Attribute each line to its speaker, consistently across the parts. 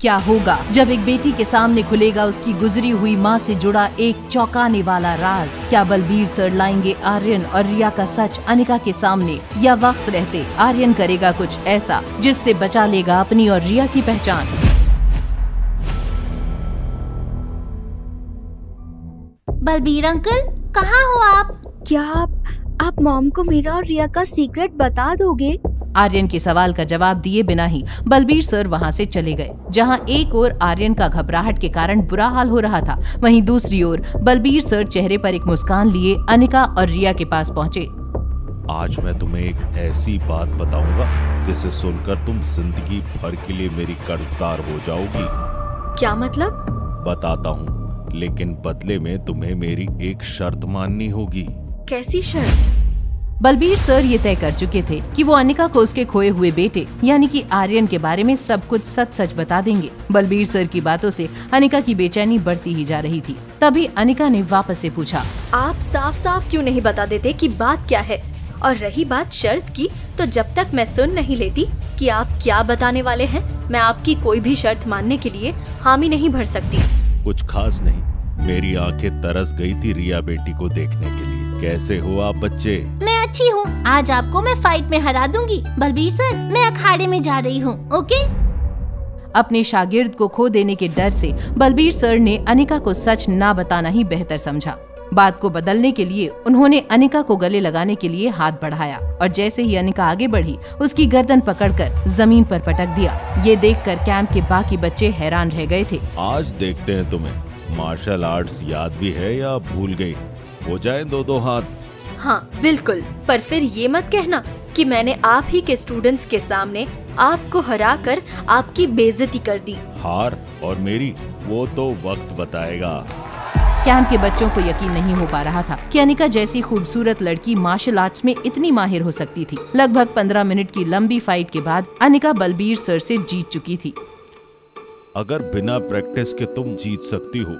Speaker 1: क्या होगा जब एक बेटी के सामने खुलेगा उसकी गुजरी हुई माँ से जुड़ा एक चौंकाने वाला राज? क्या बलबीर सर लाएंगे आर्यन और रिया का सच अनिका के सामने, या वक्त रहते आर्यन करेगा कुछ ऐसा जिससे बचा लेगा अपनी और रिया की पहचान?
Speaker 2: बलबीर अंकल, कहाँ हो आप?
Speaker 3: क्या आप मॉम को मेरा और रिया का सीक्रेट बता दोगे?
Speaker 1: आर्यन के सवाल का जवाब दिए बिना ही बलबीर सर वहां से चले गए। जहां एक ओर आर्यन का घबराहट के कारण बुरा हाल हो रहा था, वहीं दूसरी ओर बलबीर सर चेहरे पर एक मुस्कान लिए अनिका और रिया के पास पहुंचे।
Speaker 4: आज मैं तुम्हें एक ऐसी बात बताऊंगा जिसे सुनकर तुम जिंदगी भर के लिए मेरी कर्जदार हो जाओगी।
Speaker 3: क्या मतलब?
Speaker 4: बताता हूँ, लेकिन बदले में तुम्हें मेरी एक शर्त माननी होगी।
Speaker 3: कैसी शर्त?
Speaker 1: बलबीर सर ये तय कर चुके थे कि वो अनिका को उसके खोए हुए बेटे यानी कि आर्यन के बारे में सब कुछ सच सच बता देंगे। बलबीर सर की बातों से अनिका की बेचैनी बढ़ती ही जा रही थी। तभी अनिका ने वापस से पूछा,
Speaker 3: आप साफ साफ क्यों नहीं बता देते कि बात क्या है? और रही बात शर्त की, तो जब तक मैं सुन नहीं लेती कि आप क्या बताने वाले हैं, मैं आपकी कोई भी शर्त मानने के लिए हामी नहीं भर सकती।
Speaker 4: कुछ खास नहीं, मेरी आंखें तरस गई थी रिया बेटी को देखने के लिए। कैसे हो आप बच्चे?
Speaker 2: मैं अच्छी हूँ। आज आपको मैं फाइट में हरा दूंगी। बलबीर सर, मैं अखाड़े में जा रही हूँ, ओके?
Speaker 1: अपने शागिर्द को खो देने के डर से बलबीर सर ने अनिका को सच ना बताना ही बेहतर समझा। बात को बदलने के लिए उन्होंने अनिका को गले लगाने के लिए हाथ बढ़ाया और जैसे ही अनिका आगे बढ़ी, उसकी गर्दन पकड़कर जमीन पर पटक दिया। ये देखकर कैंप के बाकी बच्चे हैरान रह गए थे।
Speaker 4: आज देखते हैं तुम्हें मार्शल आर्ट्स याद भी है या भूल गई। हो जाए दो हाथ।
Speaker 3: हाँ बिल्कुल, पर फिर ये मत कहना कि मैंने आप ही के स्टूडेंट्स के सामने आपको हरा कर आपकी बेइज्जती कर दी।
Speaker 4: हार और मेरी वो तो वक्त बताएगा।
Speaker 1: कैंप के बच्चों को यकीन नहीं हो पा रहा था कि अनिका जैसी खूबसूरत लड़की मार्शल आर्ट्स में इतनी माहिर हो सकती थी। लगभग 15 मिनट की लंबी फाइट के बाद अनिका बलबीर सर से जीत चुकी थी।
Speaker 4: अगर बिना प्रैक्टिस के तुम जीत सकती हो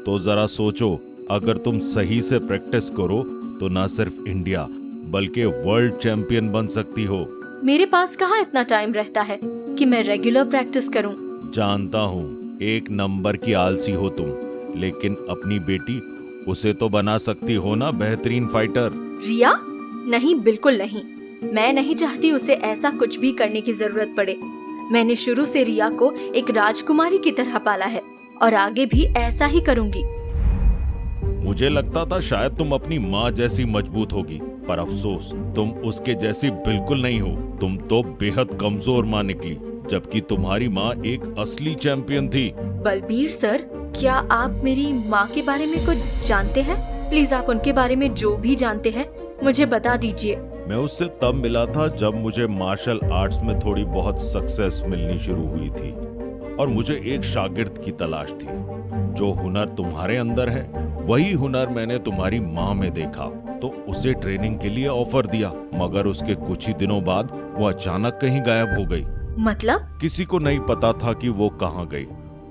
Speaker 4: तो जरा सोचो, अगर तुम सही से प्रैक्टिस करो तो न सिर्फ इंडिया बल्कि वर्ल्ड चैंपियन बन सकती हो।
Speaker 3: मेरे पास कहाँ इतना टाइम रहता है कि मैं रेगुलर प्रैक्टिस करूं।
Speaker 4: जानता हूँ एक नंबर की आलसी हो तुम, लेकिन अपनी बेटी उसे तो बना सकती हो ना बेहतरीन फाइटर।
Speaker 3: रिया? नहीं, बिल्कुल नहीं। मैं नहीं चाहती उसे ऐसा कुछ भी करने की जरूरत पड़े। मैंने शुरू से रिया को एक राजकुमारी की तरह पाला है और आगे भी ऐसा ही करूंगी।
Speaker 4: मुझे लगता था शायद तुम अपनी माँ जैसी मजबूत होगी, पर अफसोस तुम उसके जैसी बिल्कुल नहीं हो। तुम तो बेहद कमजोर माँ निकली, जबकि तुम्हारी माँ एक असली चैंपियन थी।
Speaker 3: बलबीर सर, क्या आप मेरी माँ के बारे में कुछ जानते हैं? प्लीज आप उनके बारे में जो भी जानते हैं मुझे बता दीजिए।
Speaker 4: मैं उससे तब मिला था जब मुझे मार्शल आर्ट्स में थोड़ी बहुत सक्सेस मिलनी शुरू हुई थी और मुझे एक शागिर्द की तलाश थी। जो हुनर तुम्हारे अंदर है वही हुनर मैंने तुम्हारी माँ में देखा, तो उसे ट्रेनिंग के लिए ऑफर दिया, मगर उसके कुछ ही दिनों बाद वो अचानक कहीं गायब हो गई।
Speaker 3: मतलब?
Speaker 4: किसी को नहीं पता था कि वो कहाँ गई।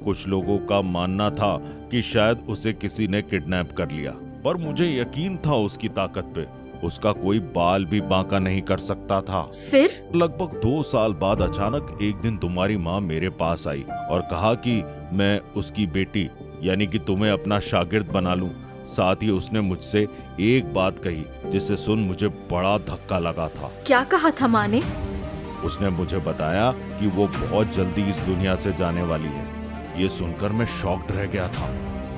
Speaker 4: कुछ लोगों का मानना था कि शायद उसे किसी ने किडनैप कर लिया, पर मुझे यकीन था उसकी ताकत पे। उसका कोई बाल भी बांका नहीं कर सकता था।
Speaker 3: फिर
Speaker 4: लगभग 2 साल बाद अचानक एक दिन तुम्हारी माँ मेरे पास आई और कहा कि मैं उसकी बेटी यानी कि तुम्हें अपना शागिर्द बना लूं। साथ ही उसने मुझसे एक बात कही जिसे सुन मुझे बड़ा धक्का लगा था।
Speaker 3: क्या कहा था माँ ने?
Speaker 4: उसने मुझे बताया कि वो बहुत जल्दी इस दुनिया से जाने वाली है। ये सुनकर मैं शॉक्ड रह गया था।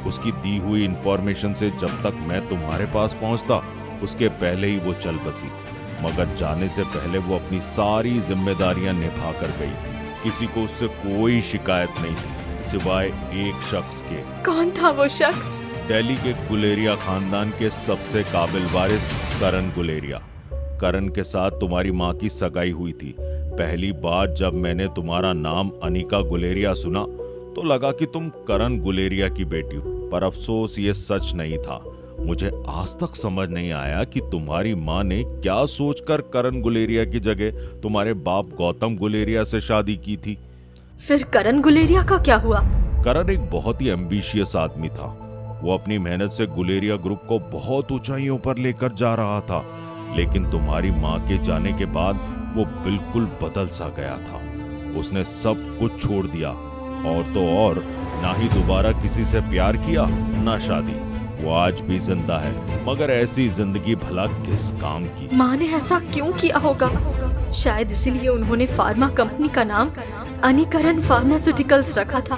Speaker 4: उसकी दी हुई इंफॉर्मेशन से जब तक मैं तुम्हारे पास पहुंचता उसके पहले ही वो चल बसी, मगर जाने से पहले वो अपनी सारी जिम्मेदारियां निभा कर गई थी। किसी को उससे कोई शिकायत नहीं थी सिवाय एक शख्स के।
Speaker 3: कौन था वो शख्स?
Speaker 4: दिल्ली के गुलेरिया खानदान के सबसे काबिल वारिस करण गुलेरिया। करण के साथ तुम्हारी माँ की सगाई हुई थी। पहली बार जब मैंने तुम्हारा नाम अनिका गुलेरिया सुना तो लगा कि तुम करण गुलेरिया की बेटी हो, पर अफसोस ये सच नहीं था। मुझे आज तक समझ नहीं आया कि तुम्हारी माँ ने क्या सोचकर करण गुलेरिया की जगह तुम्हारे बाप गौतम गुलेरिया से शादी की थी।
Speaker 3: फिर करण गुलेरिया का क्या हुआ?
Speaker 4: करण एक बहुत ही एम्बिशियस आदमी था। वो अपनी मेहनत से गुलेरिया ग्रुप को बहुत ऊंचाइयों पर लेकर जा रहा था, लेकिन तुम्हारी माँ के जाने के बाद वो बिल्कुल बदल सा गया था। उसने सब कुछ छोड़ दिया और तो और ना ही दोबारा किसी से प्यार किया ना शादी। वो आज भी जिंदा है, मगर ऐसी जिंदगी भला किस काम की।
Speaker 3: माँ ने ऐसा क्यों किया होगा? शायद इसीलिए उन्होंने फार्मा कंपनी का नाम अनिकरण फार्मास्यूटिकल्स रखा था,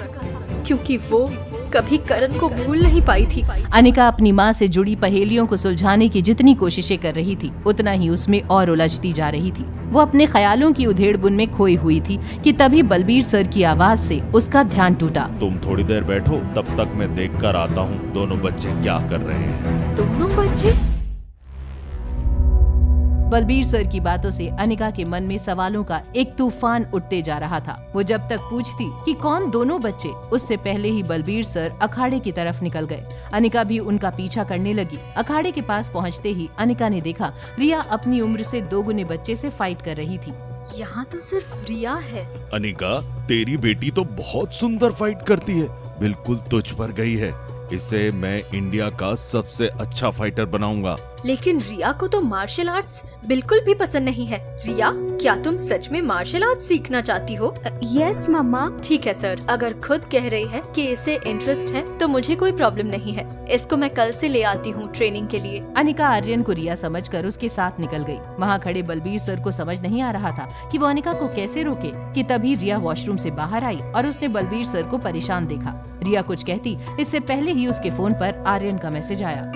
Speaker 3: क्योंकि वो कभी करण को भूल नहीं पाई थी।
Speaker 1: अनिका अपनी माँ से जुड़ी पहेलियों को सुलझाने की जितनी कोशिशें कर रही थी, उतना ही उसमें और उलझती जा रही थी। वो अपने ख्यालों की उधेड़-बुन में खोई हुई थी कि तभी बलबीर सर की आवाज से उसका ध्यान टूटा।
Speaker 4: तुम थोड़ी देर बैठो, तब तक मैं देख कर आता हूँ दोनों बच्चे क्या कर रहे हैं।
Speaker 3: दोनों बच्चे?
Speaker 1: बलबीर सर की बातों से अनिका के मन में सवालों का एक तूफान उठते जा रहा था। वो जब तक पूछती कि कौन दोनों बच्चे, उससे पहले ही बलबीर सर अखाड़े की तरफ निकल गए। अनिका भी उनका पीछा करने लगी। अखाड़े के पास पहुंचते ही अनिका ने देखा रिया अपनी उम्र से 2 गुने बच्चे से फाइट कर रही थी।
Speaker 3: यहाँ तो सिर्फ रिया है।
Speaker 4: अनिका, तेरी बेटी तो बहुत सुंदर फाइट करती है, बिल्कुल तुझ पर गई है। इसे मैं इंडिया का सबसे अच्छा फाइटर बनाऊंगा।
Speaker 3: लेकिन रिया को तो मार्शल आर्ट्स बिल्कुल भी पसंद नहीं है। रिया, क्या तुम सच में मार्शल आर्ट्स सीखना चाहती हो?
Speaker 2: यस मम्मा।
Speaker 3: ठीक है सर, अगर खुद कह रही है कि इसे इंटरेस्ट है तो मुझे कोई प्रॉब्लम नहीं है। इसको मैं कल से ले आती हूँ ट्रेनिंग के लिए।
Speaker 1: अनिका आर्यन को रिया समझकर उसके साथ निकल गई। वहाँ खड़े बलबीर सर को समझ नहीं आ रहा था कि वो अनिका को कैसे रोके कि तभी रिया वॉशरूम से बाहर आई और उसने बलबीर सर को परेशान देखा। रिया कुछ कहती, इससे पहले ही उसके फोन पर आर्यन का मैसेज आया।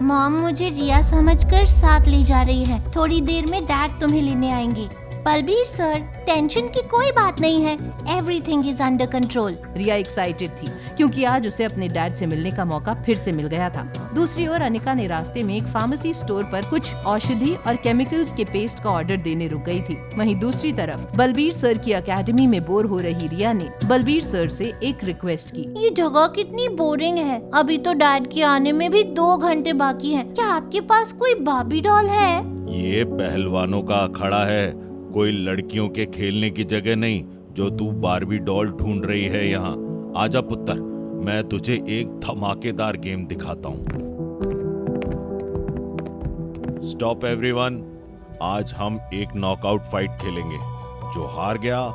Speaker 2: मॉम मुझे रिया समझकर साथ ले जा रही है। थोड़ी देर में डैड तुम्हें लेने आएंगे। बलबीर सर, टेंशन की कोई बात नहीं है। Everything is under control.
Speaker 1: Riya excited थी क्योंकि आज उसे अपने डैड से मिलने का मौका फिर से मिल गया था। दूसरी ओर अनिका ने रास्ते में एक फार्मेसी स्टोर पर कुछ औषधि और केमिकल्स के पेस्ट का ऑर्डर देने रुक गई थी। वहीं दूसरी तरफ बलबीर सर की एकेडमी में बोर हो रही रिया ने बलबीर सर से एक रिक्वेस्ट की।
Speaker 2: ये जगह कितनी बोरिंग है। अभी तो डैड के आने में भी 2 घंटे बाकी हैं। क्या आपके पास कोई बार्बी डॉल है?
Speaker 4: ये पहलवानों का अखाड़ा है, कोई लड़कियों के खेलने की जगह नहीं जो तू बार्बी डॉल ढूंढ रही है। यहाँ आजा पुत्र, मैं तुझे एक धमाकेदार गेम दिखाता हूँ। स्टॉप एवरीवन, आज हम एक नॉकआउट फाइट खेलेंगे। जो हार गया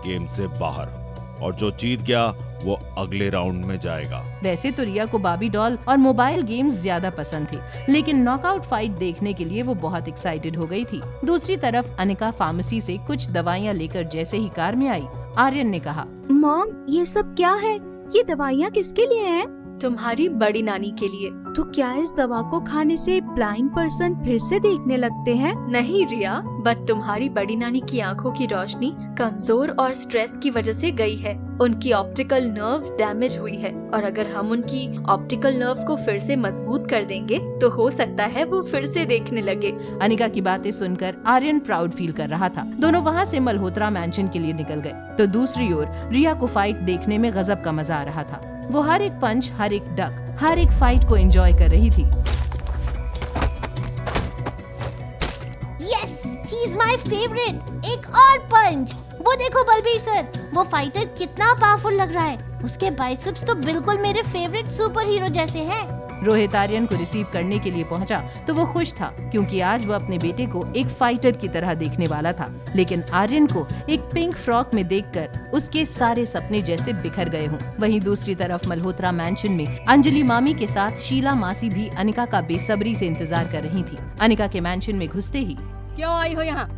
Speaker 4: गेम से बाहर और जो जीत गया वो अगले राउंड में जाएगा।
Speaker 1: वैसे तो रिया को बार्बी डॉल और मोबाइल गेम्स ज्यादा पसंद थी, लेकिन नॉकआउट फाइट देखने के लिए वो बहुत एक्साइटेड हो गई थी। दूसरी तरफ अनिका फार्मेसी से कुछ दवाइयाँ लेकर जैसे ही कार में आई, आर्यन ने कहा,
Speaker 5: मॉम ये सब क्या है? ये दवाइयाँ किसके लिए हैं?
Speaker 3: तुम्हारी बड़ी नानी के लिए।
Speaker 5: तो क्या इस दवा को खाने से ब्लाइंड पर्सन फिर से देखने लगते हैं?
Speaker 3: नहीं रिया, बट तुम्हारी बड़ी नानी की आंखों की रोशनी कमजोर और स्ट्रेस की वजह से गई है। उनकी ऑप्टिकल नर्व डैमेज हुई है और अगर हम उनकी ऑप्टिकल नर्व को फिर से मजबूत कर देंगे तो हो सकता है वो फिर से देखने लगे।
Speaker 1: अनिका की बातें सुनकर आर्यन प्राउड फील कर रहा था। दोनों वहाँ से मल्होत्रा मैंशन के लिए निकल गए। तो दूसरी ओर रिया को फाइट देखने में गजब का मजा आ रहा था। वो हर एक पंच, हर एक डक, हर एक फाइट को एंजॉय कर रही थी।
Speaker 2: Yes, he is my favourite. एक और पंच। वो देखो बलबीर सर, वो फाइटर कितना पावरफुल लग रहा है। उसके बाइसेप्स तो बिल्कुल मेरे फेवरेट सुपर हीरो जैसे हैं।
Speaker 1: रोहित आर्यन को रिसीव करने के लिए पहुंचा तो वो खुश था क्योंकि आज वो अपने बेटे को एक फाइटर की तरह देखने वाला था। लेकिन आर्यन को एक पिंक फ्रॉक में देखकर उसके सारे सपने जैसे बिखर गए हों। वहीं दूसरी तरफ मल्होत्रा मैंशन में अंजलि मामी के साथ शीला मासी भी अनिका का बेसब्री से इंतजार कर रही थी। अनिका के मैंशन में घुसते ही,
Speaker 6: क्यों आई हो यहाँ?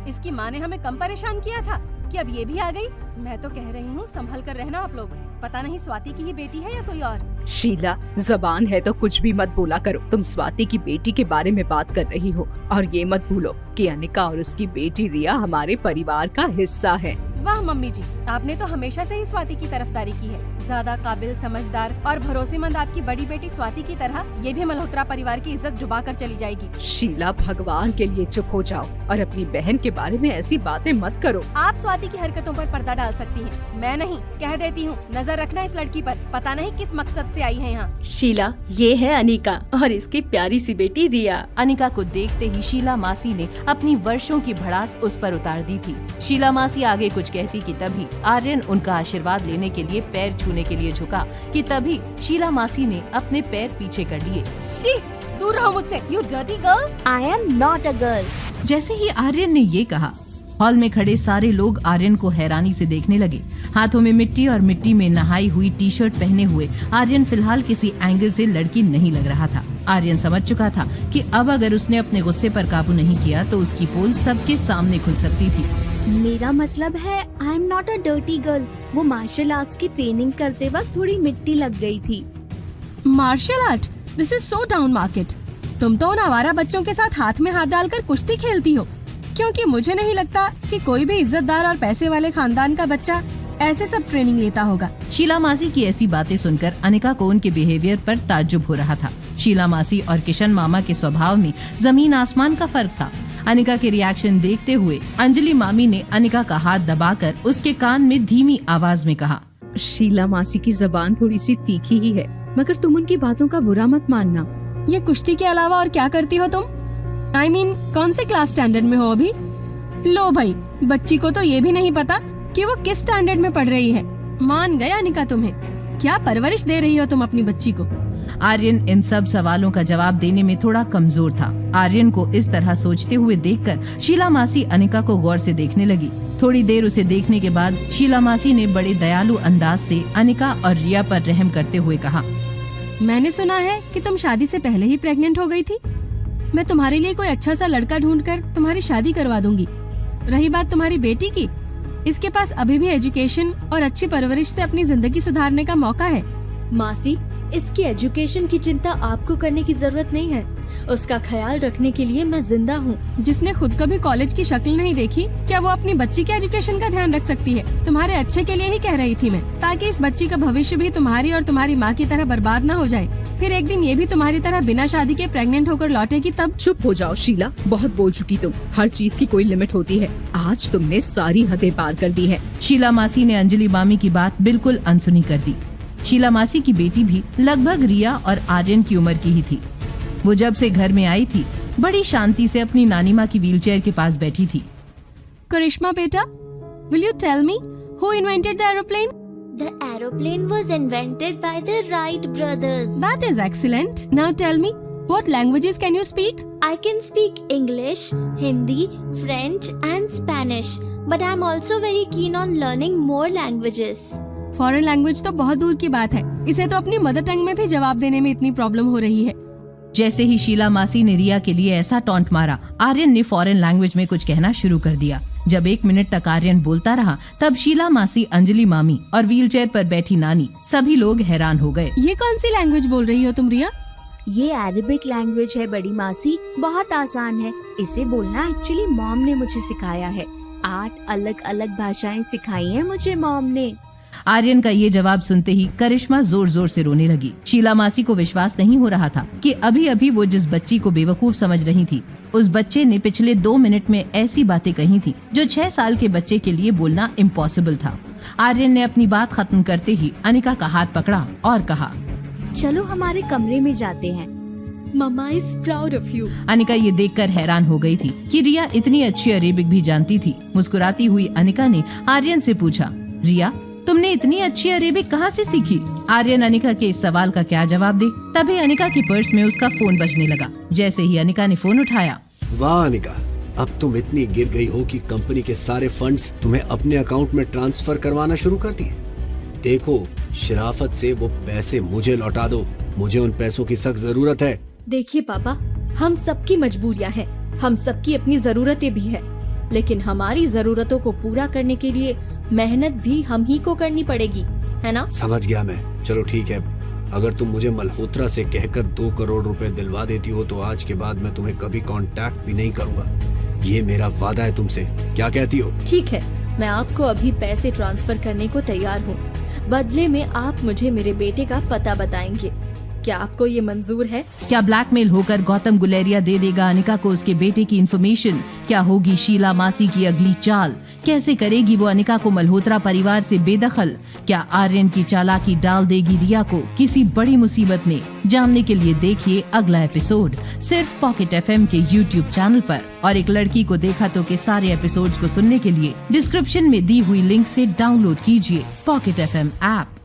Speaker 6: इसकी माँ ने हमें कम परेशान किया था कि अब ये भी आ गई। मैं तो कह रही हूँ संभल कर रहना आप लोग। पता नहीं स्वाति की ही बेटी है या कोई और।
Speaker 5: शीला, जबान है तो कुछ भी मत बोला करो। तुम स्वाति की बेटी के बारे में बात कर रही हो और ये मत भूलो कि अनिका और उसकी बेटी रिया हमारे परिवार का हिस्सा है।
Speaker 6: वाह मम्मी जी, आपने तो हमेशा से ही स्वाति की तरफदारी की है। ज्यादा काबिल, समझदार और भरोसेमंद आपकी बड़ी बेटी स्वाति की तरह ये भी मल्होत्रा परिवार की इज्जत जुबा कर चली जाएगी।
Speaker 5: शीला, भगवान के लिए चुप हो जाओ और अपनी बहन के बारे में ऐसी बातें मत करो।
Speaker 6: आप स्वाति की हरकतों पर पर्दा डाल सकती हैं, मैं नहीं। कह देती हूँ, नजर रखना इस लड़की पर। पता नहीं किस मकसद से आई है यहाँ।
Speaker 7: शीला, ये है अनिका और इसकी प्यारी सी बेटी रिया।
Speaker 1: अनिका को देखते ही शीला मासी ने अपनी वर्षों की भड़ास उस पर उतार दी थी। शीला मासी आगे कुछ कहती कि तभी आर्यन उनका आशीर्वाद लेने के लिए पैर छूने के लिए झुका कि तभी शीला मासी ने अपने पैर पीछे कर लिए।
Speaker 6: शी, दूर रहो मुझसे, you dirty girl.
Speaker 5: I am not a girl.
Speaker 1: जैसे ही आर्यन ने ये कहा, हॉल में खड़े सारे लोग आर्यन को हैरानी से देखने लगे। हाथों में मिट्टी और मिट्टी में नहाई हुई टी-शर्ट पहने हुए आर्यन फिलहाल किसी एंगल से लड़की नहीं लग रहा था। आर्यन समझ चुका था कि अब अगर उसने अपने गुस्से पर काबू नहीं किया तो उसकी पोल सबके सामने खुल सकती थी।
Speaker 8: मेरा मतलब है I am not a dirty girl. वो मार्शल आर्ट्स की ट्रेनिंग करते वक्त थोड़ी मिट्टी लग गई थी।
Speaker 6: Martial art, this is so down market. तुम तो उन आवारा बच्चों के साथ हाथ में हाथ डालकर कुश्ती खेलती हो, क्योंकि मुझे नहीं लगता कि कोई भी इज्जतदार और पैसे वाले खानदान का बच्चा ऐसे सब ट्रेनिंग लेता होगा।
Speaker 1: शीला मासी की ऐसी बातें सुनकर अनिका को उनके बिहेवियर पर ताज्जुब हो रहा था। शीला मासी और किशन मामा के स्वभाव में जमीन आसमान का फर्क था। अनिका के रिएक्शन देखते हुए अंजलि मामी ने अनिका का हाथ दबाकर उसके कान में धीमी आवाज में कहा,
Speaker 5: शीला मासी की जबान थोड़ी सी तीखी ही है, मगर तुम उनकी बातों का बुरा मत मानना।
Speaker 6: ये कुश्ती के अलावा और क्या करती हो तुम? I mean, कौन से क्लास स्टैंडर्ड में हो अभी? लो भाई, बच्ची को तो ये भी नहीं पता कि वो किस स्टैंडर्ड में पढ़ रही है। मान गया अनिका तुम्हें। क्या परवरिश दे रही हो तुम अपनी बच्ची को?
Speaker 1: आर्यन इन सब सवालों का जवाब देने में थोड़ा कमजोर था। आर्यन को इस तरह सोचते हुए देखकर शीला मासी अनिका को गौर से देखने लगी। थोड़ी देर उसे देखने के बाद शीला मासी ने बड़े दयालु अंदाज से अनिका और रिया पर रहम करते हुए कहा,
Speaker 6: मैंने सुना है कि तुम शादी से पहले ही प्रेग्नेंट हो गई थी। मैं तुम्हारे लिए कोई अच्छा सा लड़का ढूंढकर तुम्हारी शादी करवा दूंगी। रही बात तुम्हारी बेटी की, इसके पास अभी भी एजुकेशन और अच्छी परवरिश से अपनी जिंदगी सुधारने का मौका है।
Speaker 3: मासी, इसकी एजुकेशन की चिंता आपको करने की जरूरत नहीं है। उसका ख्याल रखने के लिए मैं जिंदा हूँ।
Speaker 6: जिसने खुद कभी कॉलेज की शक्ल नहीं देखी, क्या वो अपनी बच्ची के एजुकेशन का ध्यान रख सकती है? तुम्हारे अच्छे के लिए ही कह रही थी मैं, ताकि इस बच्ची का भविष्य भी तुम्हारी और तुम्हारी माँ की तरह बर्बाद न हो जाए। फिर एक दिन ये भी तुम्हारी तरह बिना शादी के प्रेग्नेंट होकर लौटेगी तब।
Speaker 5: चुप हो जाओ शीला, बहुत बोल चुकी तुम। हर चीज की कोई लिमिट होती है। आज तुमने सारी हदें पार कर दी है।
Speaker 1: शीला मासी ने अंजलि मामी की बात बिल्कुल अनसुनी कर दी। शीला मासी की बेटी भी लगभग रिया और आर्यन की उम्र की ही थी। वो जब से घर में आई थी, बड़ी शांति से अपनी नानी माँ की व्हीलचेयर के पास बैठी थी।
Speaker 6: करिश्मा बेटा, will you tell me who invented the aeroplane?
Speaker 2: The aeroplane was invented by the Wright brothers.
Speaker 6: That is excellent. Now tell me, what languages can you speak?
Speaker 2: I can speak English, Hindi, French and Spanish. But I'm also very keen on learning more languages.
Speaker 6: Foreign language तो बहुत दूर की बात है। इसे तो अपनी mother tongue में भी जवाब देने में इतनी प्रॉब्लम हो रही है।
Speaker 1: जैसे ही शीला मासी ने रिया के लिए ऐसा टॉन्ट मारा, आर्यन ने फॉरेन लैंग्वेज में कुछ कहना शुरू कर दिया। जब 1 मिनट तक आर्यन बोलता रहा, तब शीला मासी, अंजलि मामी और व्हीलचेयर पर बैठी नानी, सभी लोग हैरान हो गए।
Speaker 6: ये कौन सी लैंग्वेज बोल रही हो तुम रिया?
Speaker 8: ये अरेबिक लैंग्वेज है बड़ी मासी, बहुत आसान है। इसे बोलना एक्चुअली मॉम ने मुझे सिखाया है। 8 अलग अलग भाषाएं सिखाई हैं मुझे मॉम ने।
Speaker 1: आर्यन का ये जवाब सुनते ही करिश्मा जोर जोर से रोने लगी। शीला मासी को विश्वास नहीं हो रहा था कि अभी अभी वो जिस बच्ची को बेवकूफ समझ रही थी, उस बच्चे ने पिछले 2 मिनट में ऐसी बातें कही थी जो 6 साल के बच्चे के लिए बोलना इम्पॉसिबल था। आर्यन ने अपनी बात खत्म करते ही अनिका का हाथ पकड़ा और कहा,
Speaker 8: चलो हमारे कमरे में जाते हैं।
Speaker 3: Mamma is proud of you.
Speaker 1: Anika ये देखकर हैरान हो गई थी कि रिया इतनी अच्छी अरेबिक भी जानती थी। मुस्कुराती हुई अनिका ने आर्यन से पूछा, रिया तुमने इतनी अच्छी अरेबिक कहाँ से सीखी? आर्यन अनिका के इस सवाल का क्या जवाब दे, तभी अनिका की पर्स में उसका फोन बजने लगा। जैसे ही अनिका ने फोन उठाया,
Speaker 9: वाह अनिका, अब तुम इतनी गिर गई हो कि कंपनी के सारे फंड्स तुम्हें अपने अकाउंट में ट्रांसफर करवाना शुरू कर दिए। देखो, शराफत से वो पैसे मुझे लौटा दो, मुझे उन पैसों की सख्त जरूरत है।
Speaker 3: देखिए पापा, हम सबकी मजबूरियां हैं, हम सबकी अपनी जरूरतें भी है, लेकिन हमारी जरूरतों को पूरा करने के लिए मेहनत भी हम ही को करनी पड़ेगी, है ना?
Speaker 9: समझ गया मैं। चलो ठीक है, अगर तुम मुझे मल्होत्रा से कहकर 2 करोड़ रुपए दिलवा देती हो तो आज के बाद मैं तुम्हें कभी कांटेक्ट भी नहीं करूंगा। ये मेरा वादा है तुमसे। क्या कहती हो?
Speaker 3: ठीक है, मैं आपको अभी पैसे ट्रांसफर करने को तैयार हूँ। बदले में आप मुझे मेरे बेटे का पता बताएंगे। क्या आपको ये मंजूर है?
Speaker 1: क्या ब्लैकमेल होकर गौतम गुलेरिया दे देगा अनिका को उसके बेटे की इन्फॉर्मेशन? क्या होगी शीला मासी की अगली चाल? कैसे करेगी वो अनिका को मल्होत्रा परिवार से बेदखल? क्या आर्यन की चालाकी डाल देगी रिया को किसी बड़ी मुसीबत में? जानने के लिए देखिए अगला एपिसोड सिर्फ पॉकेट FM के YouTube चैनल पर। और एक लड़की को देखा तो के सारे एपिसोड्स को सुनने के लिए डिस्क्रिप्शन में दी हुई लिंक से डाउनलोड कीजिए पॉकेट FM ऐप।